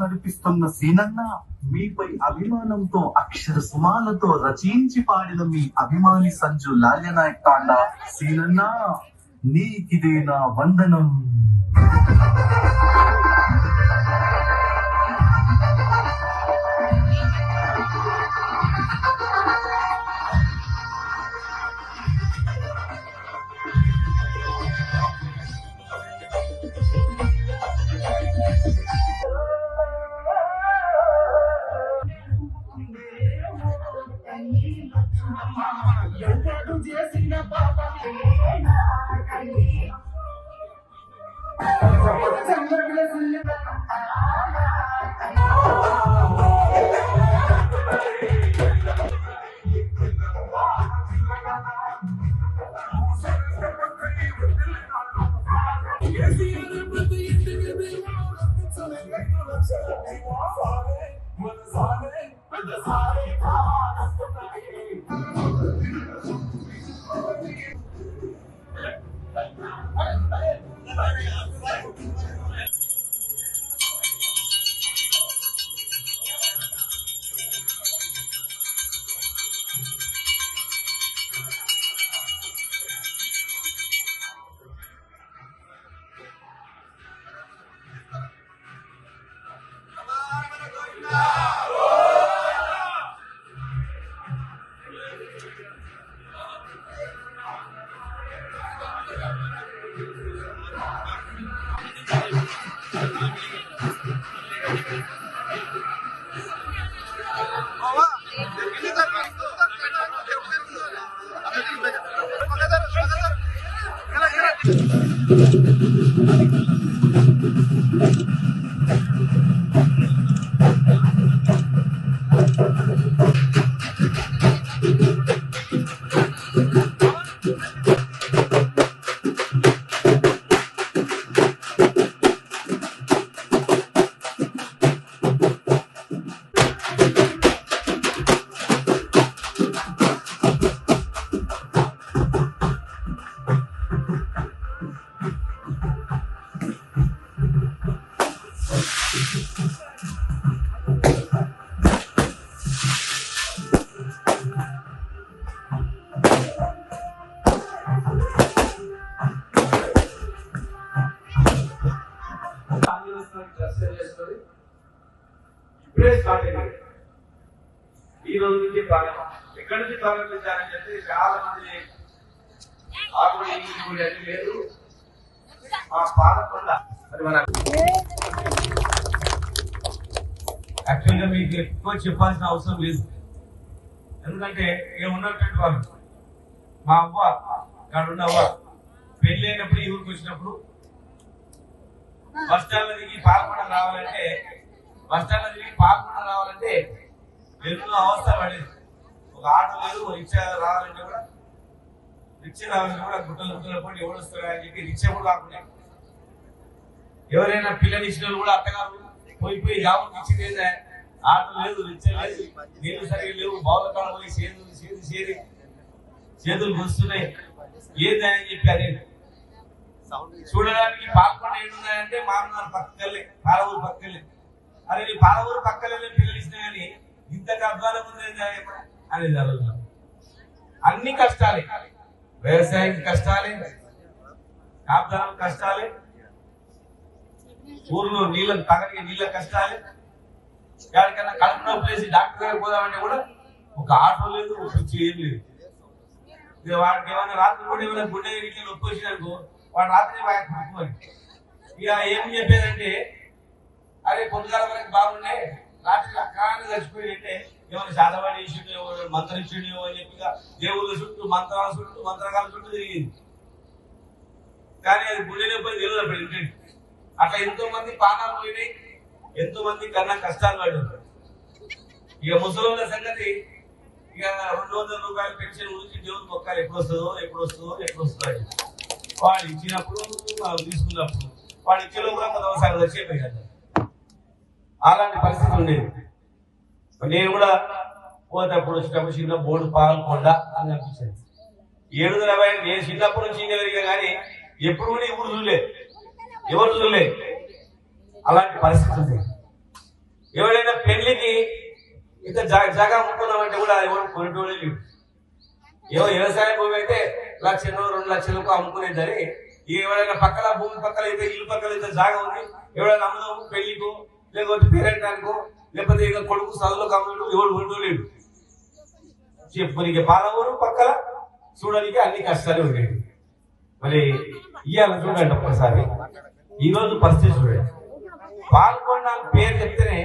నడిపిస్తున్న సీనన్న మీపై అభిమానంతో అక్షర సుమాలతో రచించి పాడిన మీ అభిమాని సంజు లాల్యనాయక్ తాండా సీనన్న నీకిదే నా వందనం. పాలన ఎక్కడి నుంచి ప్రారంభించారని చెప్పి చాలా మంది ఆకుడు అన్ని లేదు ఆ పాలకొండ అది మన యాక్చువల్గా మీకు ఎక్కువ చెప్పాల్సిన అవసరం లేదు. ఎందుకంటే ఇక ఉన్నటువంటి వాళ్ళు మా అవ్వ ఇక్కడ ఉన్న అవ్వ పెళ్లి అయినప్పుడు ఈ ఊరికి వచ్చినప్పుడు బస్ స్టాండ్ దిగి పాల్గొండ రావాలంటే ఎన్నో అవస్థలు పడేది. ఒక ఆటో లేదు, రిక్షా రావాలంటే కూడా గుట్టలు పోటీ ఎవరు వస్తారు అని చెప్పి రిక్షా కూడా రాకుండా ఎవరైనా పిల్లలు ఇచ్చిన వాళ్ళు కూడా అత్తగారు పోయి జాబుకి ఇచ్చింది ఆటో లేదు, రిక్షా లేదు, నీళ్లు సరిగ్గా లేవు, బావుల కాడ పోయి చేతులు వస్తున్నాయి ఏంది అని చెప్పి అదే చూడడానికి పాల్గొండ ఏడున్నాయంటే మామూలు పక్కలే పాలవూరు పక్కలే. అరే నీ పాలవూరు పక్కలే పిల్లలు ఇచ్చినా కానీ ఇంతకు అద్వారం ఉంది అనేది అడుగుతా. అన్ని కష్టాలే, వ్యవసాయం కష్టాలే, కాపుదారం కష్టాలే, ఊర్లో నీళ్ళ కష్టాలే, ఎవరికైనా కడుపు నొప్పి వేసి డాక్టర్ దగ్గర పోదామంటే కూడా ఒక ఆటో లేదు, ఒక పిచ్చి ఏం లేదు. వాడికి ఏమైనా రాత్రి కూడా ఏమైనా గుండె ఇట్లా నొప్పి వచ్చిందనుకో వాడు రాత్రి కుట్టుకోవాలి. ఇక ఏం చెప్పేదంటే అరే పొద్దుగాల వరకు బాగున్నాయి రాత్రి అక్కడాన్ని చచ్చిపోయిందంటే ఏమైనా శాతవాడి ఇచ్చిండు, మంత్రం ఇచ్చిండు అని చెప్పి దేవుళ్ళ చుట్టూ మంత్రకాల చుట్టూ తిరిగింది. కానీ అది గుండె పోయి తెలియదు అప్పుడు ఇంటి. అట్లా ఎంతో మంది పానాలు పోయినాయి, ఎంతో మంది కన్నా కష్టాలు పడ్డారు. ఇక ముసలోళ్ళ సంగతి ఇక 200 రూపాయల పెన్షన్ గురించి దేవుడు మొక్కాలి ఎప్పుడు వస్తుందో అని వాడు ఇచ్చినప్పుడు తీసుకున్నప్పుడు వాడు ఇచ్చేలో కూడా కొంతసారి వచ్చేపోయాడు. అలాంటి పరిస్థితి ఉండేది. నేను కూడా పోతేప్పుడు వచ్చినప్పుడు చిన్న బోర్డు పాల్గొండ అని అనిపించింది. 750 నేను చిన్నప్పటి నుంచి ఇంజనీరింగ్ కానీ ఎప్పుడు కూడా ఎవరు చూడలే అలాంటి పరిస్థితి ఉంది. ఎవరైనా పెళ్లికి ఇంత జాగా అమ్ముకున్నామంటే కూడా ఎవరు కొనేటోళ్ళే లేవు. ఏవో వ్యవసాయం భూమి అయితే 1,00,000 2 లక్షలకు అమ్ముకునేదని ఎవరైనా పక్కన భూమి పక్కన అయితే ఇల్లు పక్కన అయితే జాగా ఉంది ఎవరైనా అమ్ముదాము పెళ్లికో లేకపోతే పేరెంటానికో లేకపోతే ఇక కొడుకు చదువులకు అమ్ముడు ఎవరు కొనేటోలేడు. చెప్పు పాలవూరు పక్కన చూడడానికి అన్ని కష్టాలు ఉండేవి. మరి ఇవాళ చూడండి ఒక్కసారి ఈరోజు పరిస్థితి చూడండి. పాల్గొండ పేరు చెప్తేనే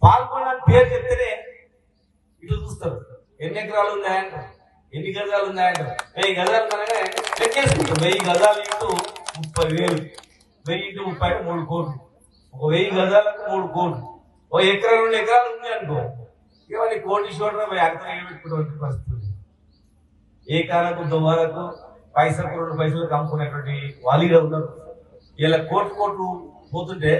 పాల్గొండ పేరు చెప్తేనే ఇటు చూస్తారు. ఎన్ని ఎకరాలు ఉన్నాయంట, ఎన్ని గజాలు ఉన్నాయంట. 1000 గజాలు కనుక లెక్కేసుకుంటాం. 1000 గజాలు ఇంటూ 30,000, 1000 ఇంటూ 30 3 కోట్లు. ఒక 1000 గజాలకు 3 కోట్లు. ఒక ఎకరా 2 ఎకరాలు ఉంది అనుకో ఇవన్నీ కోటీశ్వరుడు అర్థం పెట్టుకున్నటువంటి పరిస్థితి. ఏ కాలకు దువ్వాలకు పైసలకు 2 పైసలకు అమ్ముకునేటువంటి వాళ్ళు ఉన్నారు. ఇలా కోట్లు పోతుంటే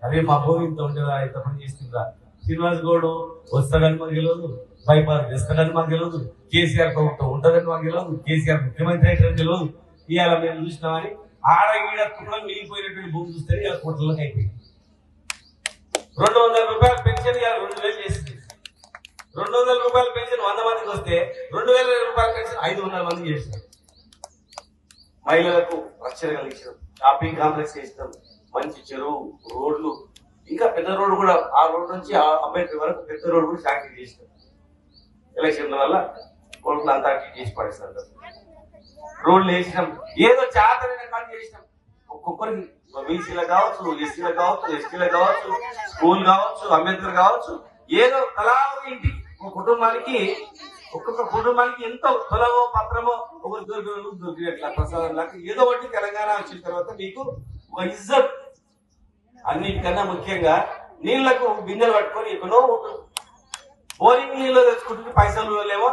అరే మా భూమి ఇంత ఉండేదా, ఇంత పని చేస్తుందా, శ్రీనివాస్ గౌడ్ వస్తాడని మాకు తెలియదు, బైపాస్ తెస్తాడని మాకు తెలియదు, కేసీఆర్ ప్రభుత్వం ఉంటుందని మాకు తెలియదు, కేసీఆర్ ముఖ్యమంత్రి అయితే తెలియదు. ఇవాళ మేము చూసినామని ఆడ ఈడ కూడా మిగిలిపోయినటువంటి భూమి చూస్తే ఇలా కోట్లలోకి అయిపోయింది. 200 రూపాయల పెన్షన్ ఇవాళ 2,000 చేసింది. 200 రూపాయల పెన్షన్ 100 మందికి వస్తే 2,000 రూపాయల పెన్షన్ 500 మందికి చేసినాం. మహిళలకు రక్షణ కలిగించాం, షాపింగ్ కాంప్లెక్స్ చేసినాం, మంచి చెరువు, రోడ్లు, ఇంకా పెద్ద రోడ్డు కూడా ఆ రోడ్డు నుంచి అంబేద్కర్ వరకు పెద్ద రోడ్డు కూడా శాంక్షన్ చేసినాం. ఎలక్షన్ల వల్ల కొడుకులు అంతా చేసి పడేస్తారు. రోడ్లు వేసినాం, ఏదో చాతరైన కానీ చేసినాం. ఒక్కొక్కరికి బీసీలకు కావచ్చు, ఎస్సీలకు కావచ్చు, ఎస్టీలకు కావచ్చు, స్కూల్ కావచ్చు, అంబేద్కర్ కావచ్చు, ఏదో తలా ఇంటి ఒక్కొక్క కుటుంబానికి ఎంతో తొలగో పత్రమో ఒకరు దొరికినట్ల ప్రసాదం లాగా ఏదో ఒకటి తెలంగాణ వచ్చిన తర్వాత మీకు ఒక ఇజ్జత్. అన్నిటికన్నా ముఖ్యంగా నీళ్లకు బిందెలు పట్టుకొని ఎక్కడో బోరింగ్ నీళ్ళు తెచ్చుకుంటే పైసలు లేవో,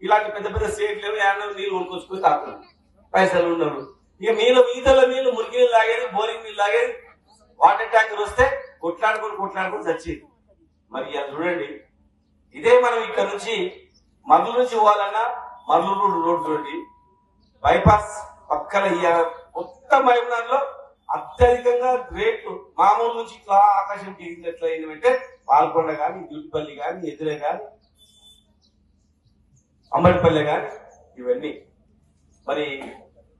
ఇలాంటి పెద్ద పెద్ద స్టేట్ లేవో, ఏమన్నా నీళ్ళు కొనుక్కొచ్చుకొని తాగుతారు, పైసలు ఉన్నారు. ఇక ఈతల నీళ్ళు మురికి నీళ్ళు తాగేది, బోరింగ్ నీళ్ళు తాగేది, వాటర్ ట్యాంకర్ వస్తే కొట్లాడుకొని చచ్చేది. మరి ఇలా చూడండి, ఇదే మనం ఇక్కడ నుంచి మర్ల నుంచి పోవాలన్నా మర్లూరు రోడ్ చూడండి, బైపాస్ పక్కన కొత్త మహబూబ్నగర్లో అత్యధికంగా రేట్లు మామూలు నుంచి ఇట్లా ఆకాశం ఎట్లా అయిందంటే పాల్గొండ కానీ, డ్యూటిపల్లి కానీ, ఎదురే కానీ, అమ్మడిపల్లె కానీ, ఇవన్నీ మరి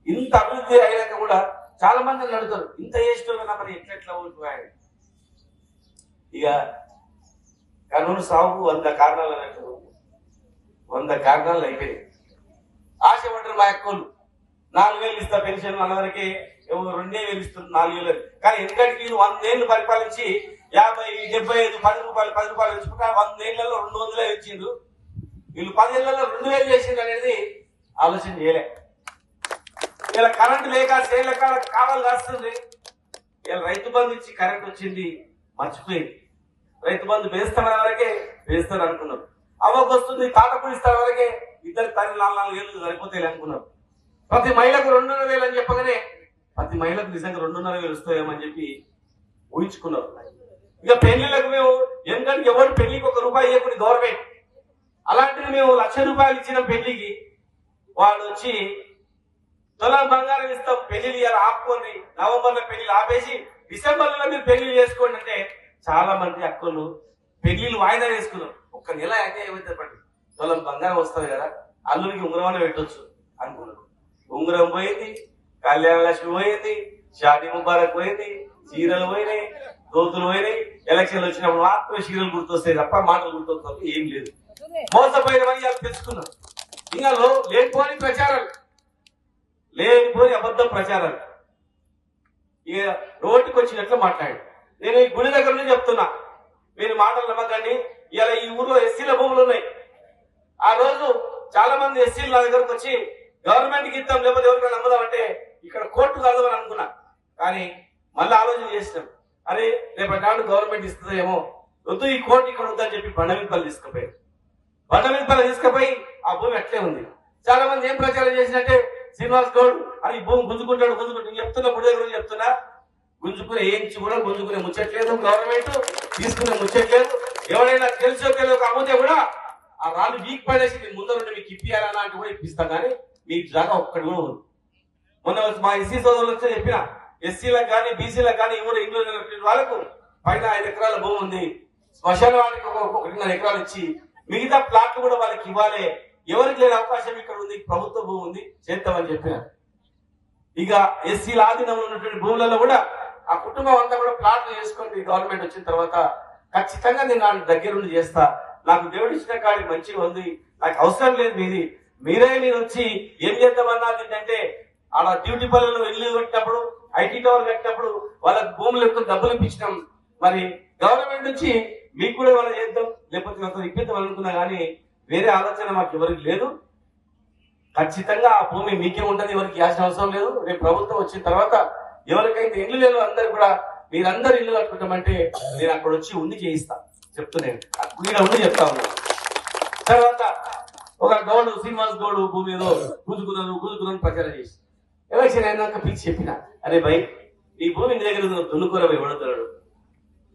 ఇంత అభివృద్ధి అయినాక కూడా చాలా మంది నడుతారు, ఇంత చేసిన మరి ఎట్లా ఓడిపోయాడు. ఇక కర్నూలు సాగు 100 కారణాలు అన్నట్టు 100 కారణాలు అయిపోయాయి. ఆశపడ్డారు మా అక్కలు 4,000 ఇస్తా పెన్షన్ అన్నవరకే 2,000 ఇస్తుంది 4,000. కానీ ఎందుకంటే వీళ్ళు 100 ఏళ్ళు పరిపాలించి 50, 75, 10 రూపాయలు ఇచ్చుకుంటా 100 ఏళ్లలో 200 ఇచ్చిండ్రు. వీళ్ళు 10 ఏళ్లలో 2,000 చేసిండ్రు అనేది ఆలోచన చేయలే. ఇలా కరెంట్ లేక సేల కావాలి కాస్తుంది. ఇలా రైతు బంధు ఇచ్చి కరెంట్ వచ్చింది మర్చిపోయింది. రైతు బంధు వేస్తామనే వరకే వేస్తారు అనుకున్నారు. అవ్వకు వస్తుంది తాటపూడి ఇస్తాన వరకే ఇద్దరు తల్లి 4 ఏళ్ళు సరిపోతాయి అనుకున్నారు. ప్రతి మహిళకు 2,500 అని చెప్పగానే ప్రతి మహిళకు నిజంగా 2,500 వస్తాయేమని చెప్పి ఊహించుకున్నారు. ఇక పెళ్లిళ్ళకు మేము ఎందుకంటే ఎవరు పెళ్లికి 1 రూపాయి ఇవ్వకుండా గవర్నమెంట్, అలాంటిది మేము 1,00,000 రూపాయలు ఇచ్చిన పెళ్లికి వాళ్ళు వచ్చి తులం బంగారం ఇస్తాం పెళ్లిళ్ళు ఇవాళ ఆపుకోండి, నవంబర్లో పెళ్లిళ్ళు ఆపేసి డిసెంబర్లో మీరు పెళ్లిళ్ళు చేసుకోండి అంటే చాలా మంది అక్కలు పెళ్లిళ్ళు వాయిదా వేసుకున్నారు. 1 నెల అయితే ఏమైతే పడి తులం బంగారం వస్తుంది కదా, అల్లుడికి ఉంగరం పెట్టొచ్చు అనుకున్నారు. ఉంగరం పోయింది, కళ్యాణ లక్ష్మి పోయింది, షాదీ ముబారక్ పోయింది, చీరలు పోయినాయి, దోతులు పోయినాయి. ఎలక్షన్లు వచ్చినప్పుడు మాత్రం చీరలు గుర్తొస్తాయి తప్ప మాటలు గుర్తొస్తాయి ఏం లేదు. మోసపోయిన వాళ్ళు ఇలా తెలుసుకున్నారు. ఇంకా లేనిపోని ప్రచారాలు, లేనిపోని అబద్ధం ప్రచారాలు. ఇక రోడ్డుకి వచ్చినట్లు మాట్లాడి నేను ఈ గుడి దగ్గర నుంచి చెప్తున్నా, మీరు మాటలు నమ్మకండి. ఇలా ఈ ఊర్లో ఎస్సీల భూములు ఉన్నాయి. ఆ రోజు చాలా మంది ఎస్సీలు నా దగ్గరకు వచ్చి గవర్నమెంట్కి ఇద్దాం లేకపోతే ఎవరికైనా నమ్మదాం అంటే ఇక్కడ కోర్టు కాదు అని అనుకున్నా. కానీ మళ్ళీ ఆలోచన చేసినాం, అరే రేపటి నాడు గవర్నమెంట్ ఇస్తుందేమో, వద్దు ఈ కోర్టు ఇక్కడ ఉందని చెప్పి బండమింపల్లి తీసుకుపోయారు. బండమింపల్లి తీసుకుపోయి ఆ భూమి అట్లే ఉంది. చాలా మంది ఏం ప్రచారం చేసినట్టే శ్రీనివాస్ గౌడ్ అని ఈ భూమి గుంజుకుంటాడు చెప్తున్నా, బుడి దగ్గర చెప్తున్నా, గుంజుకునే ఏంచి కూడా గుంజుకునే ముచ్చట్లేదు, గవర్నమెంట్ తీసుకునే ముచ్చట్లేదు. ఎవరైనా తెలుసో తెలియక అమ్మితే కూడా ఆ రాళ్ళు వీక్ పడేసి నేను ముందరుండి మీకు ఇప్పియాలన్నా అంటే కూడా ఇప్పిస్తాం. కానీ మీకు జాగా ఒక్కటి కూడా ఉంది. మొన్న మా ఎస్సీ సోదరులు వచ్చే చెప్పిన ఎస్సీలకు కానీ బీసీలకు కానీ ఊరు ఇంట్లో వాళ్ళకు పైన 5 ఎకరాల భూమి ఉంది, శ్మశాన వాళ్ళకి 1.5 ఎకరాలు ఇచ్చి మిగతా ప్లాట్లు కూడా వాళ్ళకి ఇవ్వాలి. ఎవరికి లేని అవకాశం ఇక్కడ ఉంది, ప్రభుత్వ భూమి ఉంది, చేద్దామని చెప్పిన. ఇక ఎస్సీల ఆధీనంలో ఉన్నటువంటి భూములలో కూడా ఆ కుటుంబం అంతా కూడా ప్లాట్లు చేసుకొని గవర్నమెంట్ వచ్చిన తర్వాత ఖచ్చితంగా నేను నా దగ్గరుండి చేస్తా. నాకు దేవుడు ఇచ్చిన కాడికి మంచిగా ఉంది, నాకు అవసరం లేదు మీది. మీరు వచ్చి ఏం చేద్దామన్నా ఏంటంటే ఆడ డ్యూటీ పనులను ఇల్లు కట్టినప్పుడు, ఐటీ టవర్ కట్టినప్పుడు వాళ్ళకి భూములు ఎక్కువ డబ్బులు ఇప్పించినాం. మరి గవర్నమెంట్ నుంచి మీకు కూడా ఏమైనా చేద్దాం లేకపోతే ఇప్పిద్దాం అనుకున్నా కానీ వేరే ఆలోచన మాకు ఎవరికి లేదు. ఖచ్చితంగా ఆ భూమి మీకే ఉంటుంది, ఎవరికి యాసిన అవసరం లేదు. రేపు ప్రభుత్వం వచ్చిన తర్వాత ఎవరికైతే ఇల్లు లేదు అందరు కూడా మీరందరూ ఇల్లు కట్టుకుంటామంటే నేను అక్కడ వచ్చి ఉండి చేయిస్తా చెప్తున్నాను. ఉండి చెప్తా ఉన్నాను. తర్వాత ఒక గౌడు శ్రీనివాస్ గౌడు భూమి ఏదో గుంజుకున్నాను ప్రచారం చేసి ఎలక్షన్ అయినాక పిలిచి చెప్పిన, అరే భయ్ నీ భూమి నీ దగ్గర దున్నుకోరవి ఎవడుతున్నాడు,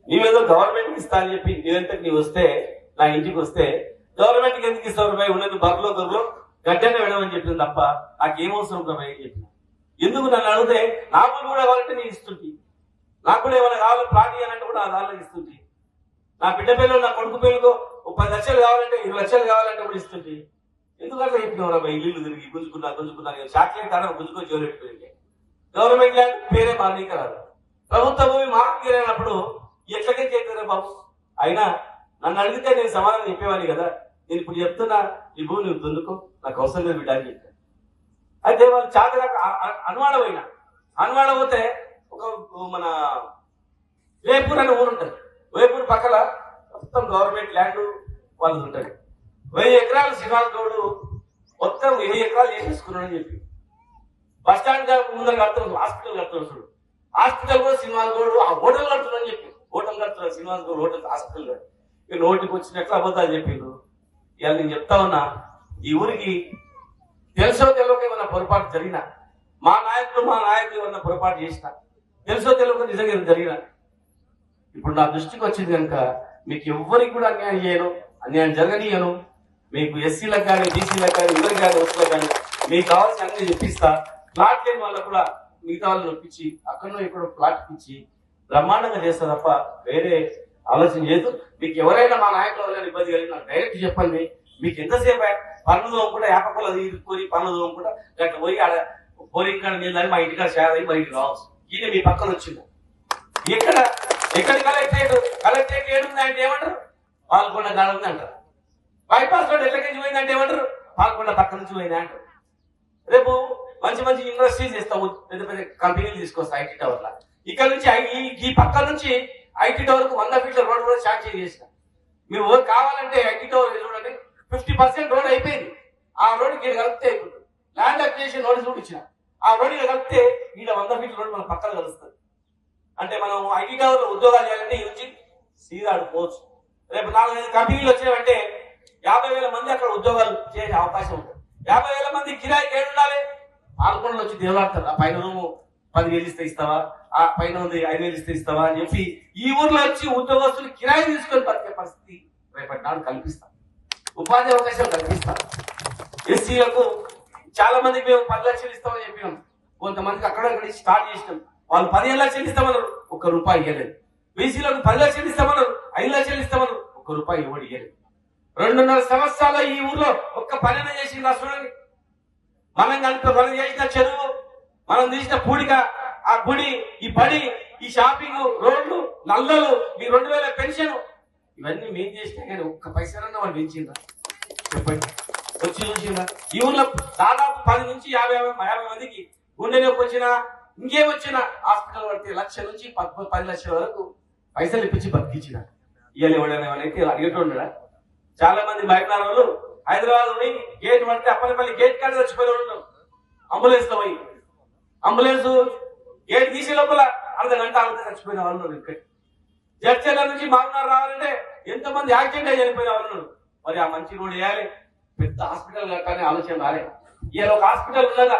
నీవేదో గవర్నమెంట్కి ఇస్తా అని చెప్పి నీవెంతకు నీవు వస్తే నా ఇంటికి వస్తే గవర్నమెంట్కి ఎందుకు ఇస్తావు భయ్, ఉన్నది బర్రలో దొరలో గడ్డనే వెళ్ళమని చెప్పింది తప్ప నాకేమవసరం భయ్ అని చెప్పిన. ఎందుకు నన్ను అడిగితే నా భూమి కూడా కావాలంటే నేను ఇస్తుంటే, నాకు కూడా ఏమైనా కావాలి ప్లాట్ ఇవ్వాలంటే కూడా ఆ దానిలో ఇస్తుంటే, నా బిడ్డ పిల్లలు నా కొడుకు పిల్లలకు 10 లక్షలు కావాలంటే 20 లక్షలు కావాలంటే కూడా ఇస్తుంటే, ఎందుకంటే చెప్పిన ఇల్లు తిరిగి గుంజుకున్నా చాక్లెట్ కాడ గుంజుకొని జోలు పెట్టుకుంటే గవర్నమెంట్ ల్యాండ్ పేరే మానీక రాదు. ప్రభుత్వ భూమి మాకు లేనప్పుడు ఎట్లకే చేస్తారా బాబు. అయినా నన్ను అడిగితే నేను సమాధానం చెప్పేవాడిని కదా. నేను ఇప్పుడు చెప్తున్నా, ఈ భూమి నువ్వు దున్నుకో, నాకు అవసరం లేదు బిడ్డ అని చెప్పాను. అయితే వాళ్ళు చాకరాక అనువాడ పోతే ఒక మన వేపూర్ అనే ఊరు ఉంటుంది. వేపూర్ పక్కన మొత్తం గవర్నమెంట్ ల్యాండ్ వాళ్ళు ఉంటుంది. 1000 ఎకరాలు శ్రీనివాస్ గౌడ్ మొత్తం 1000 ఎకరాలు చేసేసుకున్నాడని చెప్పి బస్ స్టాండ్ ముందర కడుతున్నాడు, హాస్పిటల్ కడుతున్నాడు. చూడు హాస్పిటల్ కూడా శ్రీనివాస్ గౌడ్ ఆ హోటల్ కడుతున్నాడని చెప్పి హోటల్ కడుతున్నాడు శ్రీనివాస్ గౌడ్ హోటల్ హాస్పిటల్. ఇక నోటికి వచ్చినట్లు అబద్ధాలు చెప్పిండు. ఇవాళ నేను చెప్తా ఉన్నా, ఈ ఊరికి తెలుసో తెలియక ఏమన్నా పొరపాటు జరిగినా, మా నాయకులు ఏమన్నా పొరపాటు చేసిన తెలుసో తెలియక నిజంగా జరిగిన, ఇప్పుడు నా దృష్టికి వచ్చింది కనుక మీకు ఎవ్వరికి కూడా అన్యాయం చేయను, అన్యాయం జరగనీయను. మీకు ఎస్సీలకు కానీ బీసీలకు కానీ ఎవరికి కానీ వస్తువులకు కానీ మీకు కావాల్సిన అన్ని చెప్పిస్తా. ప్లాట్ లేని వాళ్ళకు కూడా మిగతా వాళ్ళని ఒప్పించి అక్కడో ఇక్కడ ప్లాట్ ఇచ్చి బ్రహ్మాండంగా చేస్తా తప్ప వేరే ఆలోచన చేయదు. మీకు ఎవరైనా మా నాయకుల వల్ల ఇబ్బంది కలిగి నాకు డైరెక్ట్ చెప్పండి. మీకు ఎంతసేపు పనులు తోముకుంటా యాపకులు అది ఇరుక్కొని పనులు తోముకుంటా గట్ల పోయి ఆడ బోరింగ్ కాడ నీళ్ళు మా ఇంటికాడ షేర్ అయ్యి బయటికి రావచ్చు. ఈయన మీ పక్కన వచ్చింది. ఎక్కడ కలెక్టరేట్ ఏడుంది అంటే ఏమంటారు, పాల్గొండ కాడ ఉంది అంటారు. బైపాస్ రోడ్ ఎట్లకెళ్ళి పోయిందంటే ఏమంటారు, పాల్గొండ పక్క నుంచి పోయిందా అంటారు. రేపు మంచి మంచి ఇండస్ట్రీస్ ఇస్తాము, పెద్ద పెద్ద కంపెనీలు తీసుకొస్తాయి ఐటీ టవర్ లా. ఇక్కడ నుంచి ఈ పక్క నుంచి ఐటీ టవర్ కు 100 ఫీట్ల రోడ్ కూడా శాంక్షన్ చేసిన. మీరు కావాలంటే ఐటీ టవర్ చూడండి, 50% రోడ్ అయిపోయింది. ఆ రోడ్ ఇక్కడ కలిపితే అయిపోతుంది. ల్యాండ్ అక్విజిషన్ నోటీస్ కూడా ఇచ్చిన. ఆ రోడ్ ఇక్కడ కలిపితే ఈడ 100 ఫీట్ల రోడ్ మన పక్కన కలుస్తుంది. అంటే మనం ఐటీ టవర్ లో ఉద్యోగాలు చేయాలంటే ఈ నుంచి సీదా ఆడుకోవచ్చు. రేపు 4-5 కంపెనీలు వచ్చినాయంటే 50,000 మంది అక్కడ ఉద్యోగాలు చేసే అవకాశం ఉంటుంది. 50,000 మంది కిరాయికి ఏడు ఉండాలి. పాల్గొండలో వచ్చి దేవులాడతారు. ఆ పైన రూము 10,000 ఇస్తే ఇస్తావా, ఆ పైన ఉంది 5,000 ఇస్తే ఇస్తావా అని చెప్పి ఈ ఊర్లో వచ్చి ఉద్యోగస్తులు కిరాయి తీసుకొని బతికే పరిస్థితి రేపటి నాడు కల్పిస్తాం. ఉపాధి అవకాశాలు కల్పిస్తాం. ఎస్సీలకు చాలా మందికి మేము 10 లక్షలు ఇస్తామని చెప్పినాం. కొంతమందికి అక్కడ స్టార్ట్ చేసినాం. వాళ్ళు 15 లక్షలు ఇస్తామన్నారు, ఒక్క రూపాయి ఇవ్వలేదు. బీసీలకు 10 లక్షలు ఇస్తామన్నారు, 5 లక్షలు ఇస్తామన్నారు, ఒక్క రూపాయి ఎవరు ఇవ్వలేదు. 2.5 సంవత్సరాల ఈ ఊర్లో ఒక్క పని చేసిందా చూడండి. మనం చేసిన చెరువు, మనం తీసిన పూడిక, ఆ గుడి, ఈ బడి, ఈ షాపింగ్, రోడ్లు, నల్లలు, ఈ 2,000 పెన్షన్, ఇవన్నీ మేం చేసినా కానీ ఒక్క పైసలన్నా వాళ్ళు పెంచిందా చెప్పండి. వచ్చి చూసిందా? ఈ ఊర్లో దాదాపు 10 నుంచి 50 మందికి గుండె నొప్పి వచ్చినా, ఇంకేమొచ్చినా హాస్పిటల్ పడితే 1 లక్ష నుంచి 10 లక్షల వరకు పైసలు ఇప్పించి బతికించిన. ఇవాళ ఎవడైనా అడిగేటోడా? చాలా మంది బయట వాళ్ళు హైదరాబాద్ పోయి గేట్ పడితే అప్పలపల్లి గేట్ కాడ చచ్చిపోయిన వాళ్ళు అంబులెన్స్ లో పోయి, అంబులెన్స్ గేట్ తీసే లోపల అర్ధగంట ఆగితే చచ్చిపోయిన వాళ్ళు ఇక్కడ. జడ్చర్ల నుంచి మామూలు రావాలంటే ఎంతమంది యాక్సిడెంట్ అయ్యి చనిపోయిన వాళ్ళు. మరి ఆ మంచి రోడ్ వేయాలి, పెద్ద హాస్పిటల్ కట్టాలని ఆలోచన రాలే. ఇవాళ ఒక హాస్పిటల్ ఉన్నదా,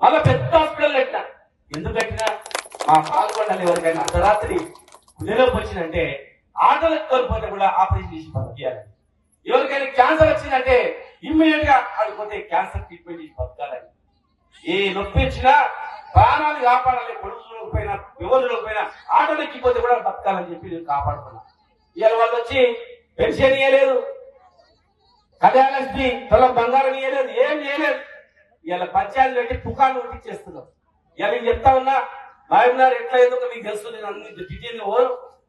మళ్ళీ పెద్ద హాస్పిటల్ కట్టినా. ఎందుకు కట్టినా? మా పాల్గొండాలి ఎవరికైనా అర్ధరాత్రి గుండెలోకి వచ్చిందంటే ఆటోలకు కోల్పోతే కూడా ఆపరేషన్ చేసి బతికేయాలి. ఎవరికైనా క్యాన్సర్ వచ్చిందంటే ఇమ్మీడియట్ గా ఆడిపోతే క్యాన్సర్ ట్రీట్మెంట్ చేసి బతకాలని. ఏ నొప్పి వచ్చినా ప్రాణాలు కాపాడాలి. కొడుకు చూడకపోయినా ఎవరు చూడకపోయినా ఆటోలు ఎక్కిపోతే కూడా బతకాలని చెప్పి నేను కాపాడుతున్నా. ఇవాళ వాళ్ళు వచ్చి పెన్షన్ ఇవ్వలేదు, కళ్యాణలక్ష్మి తొలం బంగారం ఇవ్వలేదు, ఏం చేయలేదు. ఇవాళ పంచాయతీలు పెట్టి పుకార్లు కొట్టించేస్తున్నాం. ఇవాళ నేను చెప్తా ఉన్నా, మహబూబ్నగర్ ఎట్లా ఎందుకు మీకు తెలుసు. నేను అన్ని డీటెయిల్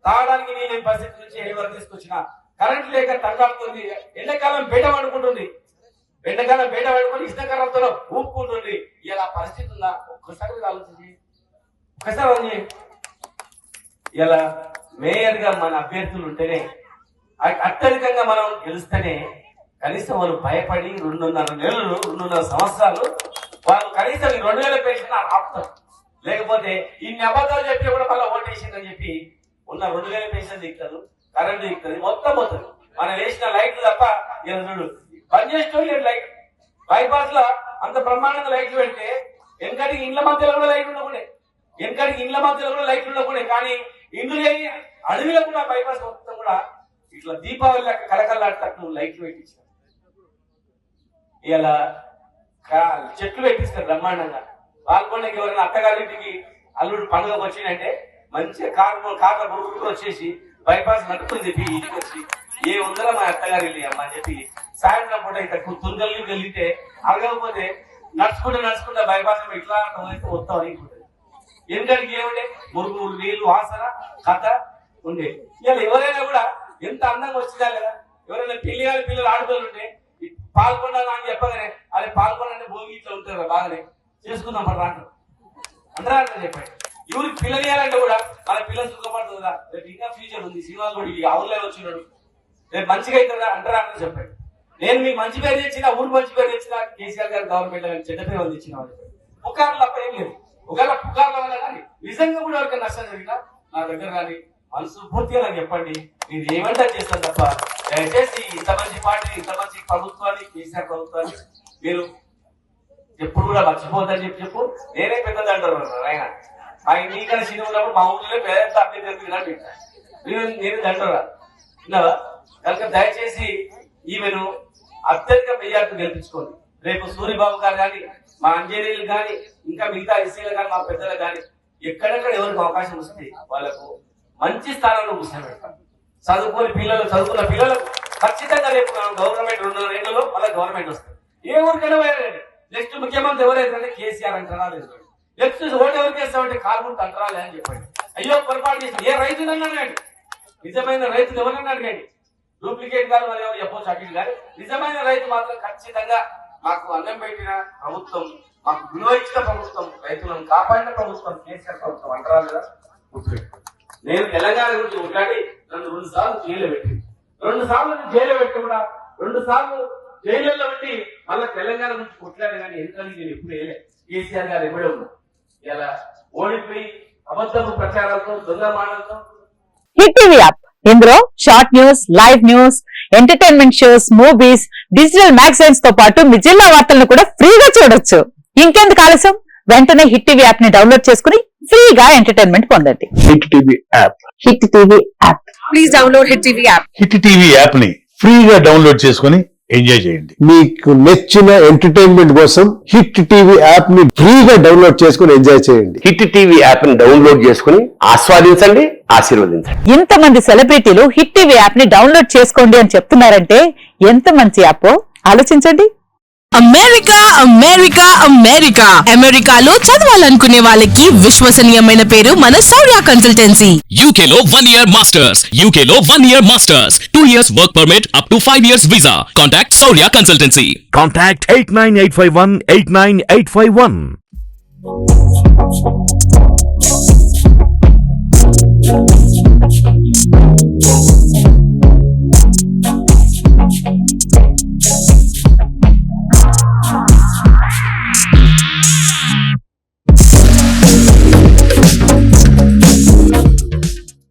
తాగడానికి నేను పరిస్థితి నుంచి ఏ వరకు తీసుకొచ్చిన. కరెంట్ లేక తండాడుతుంది. ఎండాకాలం బయట పడుకుంటుంది, ఎండాకాలం బయట పడుకుని ఇష్టకరంతో ఊపుకుంటుంది. ఇలా పరిస్థితి ఉందా? ఒక్కసారి ఆలోచించి ఒక్కసారి ఇలా మేయర్ గా మన అభ్యర్థులు ఉంటేనే, అత్యధికంగా మనం గెలిస్తేనే కనీసం వాళ్ళు భయపడి 2.5 నెలలు 2.5 సంవత్సరాలు వాళ్ళు కనీసం ఈ 2,000 పెన్షన్ ఆపుతారు. లేకపోతే ఇన్ని అబద్ధాలు చెప్పి కూడా మళ్ళీ ఓటేసిందని చెప్పి ఉన్న 2,000 పెన్షన్ దిగుతారు, కరెంట్ దిగుతుంది, మొత్తం పోతుంది. మనం వేసిన లైట్లు తప్ప చూడు పనిచేస్తూ లైట్. బైపాస్ లో అంత బ్రహ్మాండంగా లైట్లు పెడితే వెనకటికి ఇండ్ల మధ్యలో కూడా లైట్లు ఉండకూడదు, కానీ ఇండ్లు లేని అడవిలో కూడా బైపాస్ మొత్తం కూడా ఇట్లా దీపావళి లెక్క కలకల్లాటట్టు లైట్లు పెట్టించారు. ఇలా చెట్లు పెట్టిస్తారు బ్రహ్మాండంగా. పాల్గొండకి ఎవరైనా అత్తగారింటికి అల్లుడు పండుగకు వచ్చిందంటే మంచిగా కార్ల బురుకు వచ్చేసి బైపాస్ నడుపుతుంది చెప్పి ఇంటికి వచ్చి ఏ ఉందరో మా అత్తగారి అమ్మ అని చెప్పి సాయంత్రం పూట ఇక్కడ తుర్గల్ని వెళ్ళితే అడగకపోతే నడుచుకుంటా బైపాస్ ఇట్లా వస్తాం అనుకుంటుంది. ఎందుకంటే ఏముండే మురుగు నీళ్లు వాసన కథ ఉండే. ఇలా ఎవరైనా కూడా ఎంత అందంగా వచ్చిందా లేదా, ఎవరైనా పిల్లలు ఆడపిల్లలు ఉంటే పాల్గొండాలి అని చెప్పగానే అదే పాల్గొనంటే భూమి ఇట్లా ఉంటారు బాగానే చేసుకుందాం పడ అంటారా చెప్పండి. ఎవరికి పిల్లలు ఇవ్వాలంటే కూడా మన పిల్లలు సుఖపడుతుందా, రేపు ఇంకా ఫ్యూచర్ ఉంది, సినిమాలు కూడా ఈ అవులే వచ్చినాడు, రేపు మంచిగా అవుతుందా అంటారా అని చెప్పండి. నేను మీకు మంచి పేరు తెచ్చినా, ఊరు మంచి పేరు తెచ్చినా, కేసీఆర్ గారు గవర్నమెంట్ చెడ్డ పేరు తెచ్చిన వాళ్ళు పుకార్లు తప్ప ఏం లేదు. ఒకవేళ పుకార్ల వల్ల కానీ నిజంగా కూడా ఎవరికి నష్టం జరిగినా నా దగ్గర కానీ మనసు పూర్తిగా నాకు చెప్పండి, నేను ఏమంటా చేస్తాను తప్ప దయచేసి ఇంత మంచి పార్టీ, ఇంత మంచి ప్రభుత్వాన్ని, కేసీఆర్ ప్రభుత్వాన్ని మీరు ఎప్పుడు కూడా మర్చిపోద్దని చెప్పు. నేనే పెద్దది అంటారు ఆయన. మా ఇంటికన్నా చిన్న ఉన్నప్పుడు మా ఊళ్ళో పెద్ద అభ్యర్థి నేను అంటారా విన్నావా? కనుక దయచేసి ఈమెను అత్యధిక మెజార్టీ గెలిపించుకోండి. రేపు సూర్యబాబు గారు కానీ, మా అంజనీయులు కానీ, ఇంకా మిగతా ఎస్సీలు కానీ, మా పెద్దలు కానీ ఎక్కడెక్కడ ఎవరికి అవకాశం వస్తుంది వాళ్ళకు మంచి స్థానంలో కూర్చోబెడతాం. చదువుకున్న పిల్లలకు ఖచ్చితంగా రేపు గవర్నమెంట్ 2 నెలల్లో మళ్ళీ గవర్నమెంట్ వస్తుంది. ఏ ఊరికైనా పోయారండి. నెక్స్ట్ ముఖ్యమంత్రి ఎవరైతే కేసీఆర్ అంటారా లేదు, నెక్స్ట్ ఓటు ఎవరికి వేస్తామంటే కాల్ముంటు అంటారా లేదని చెప్పండి. అయ్యో పొరపాటు చేసి ఏ రైతునన్నా అడగండి, నిజమైన రైతులు ఎవరన్నా అడగండి. డూప్లికేట్ గారు మరి ఎవరు చెప్పొచ్చు అటు కానీ నిజమైన రైతు మాత్రం ఖచ్చితంగా మాకు అన్నం పెట్టిన ప్రభుత్వం, మాకు విలువ ఇచ్చిన ప్రభుత్వం, రైతులను కాపాడిన ప్రభుత్వం కేసీఆర్ ప్రభుత్వం అంటారా లేదా? నేను తెలంగాణ గురించి మాట్లాడి నన్ను 2 సార్లు జైలు పెట్టి 2 సార్లు జైలు పెట్టి కూడా 2 సార్లు జైలులో పెట్టి మళ్ళీ తెలంగాణ గురించి కొట్లాడే కానీ ఎందుకని నేను ఎప్పుడు వేయలే. కేసీఆర్ గారు ఎప్పుడే ఉన్నా ఇలా ఓడిపోయి అబద్ధపు ప్రచారాలతో దొంగ మాటలతో. హిట్ టీవీ యాప్ ఇందులో short news, live news, entertainment shows, movies, digital magazines తో పాటు మీ జిల్లా వార్తలను కూడా ఫ్రీగా చూడొచ్చు. ఇంకెందుకు ఆలస్యం, వెంటనే హిట్ టీవీ యాప్ ని డౌన్లోడ్ చేసుకుని ఫ్రీగా ఎంటర్టైన్మెంట్ పొందండి. Hit TV app. Hit TV app please download hit TV app. Hit TV app ని ఫ్రీగా డౌన్లోడ్ చేసుకుని ఎంజాయ్ చేయండి. మీకు నచ్చిన ఎంటర్టైన్మెంట్ కోసం హిట్ టీవీ యాప్ ని ఫ్రీగా డౌన్లోడ్ చేసుకుని ఎంజాయ్ చేయండి. హిట్ టీవీ యాప్ ని డౌన్లోడ్ చేసుకుని ఆస్వాదించండి, ఆశీర్వదించండి. ఇంతమంది సెలబ్రిటీలు హిట్ టీవీ యాప్ ని డౌన్లోడ్ చేసుకోండి అని చెప్తున్నారంటే ఎంత మంచి యాప్ ఆలోచించండి. అమెరికా అమెరికా అమెరికా అమెరికాలో చదవాలనుకునే వాళ్ళకి విశ్వసనీయమైన పేరు మన శౌర్య కన్సల్టెన్సీ. UK లో 1 year masters. UK లో 1 year masters. 2 years work permit up to 5 years visa. Contact Saurya Consultancy. Contact 89851 89851.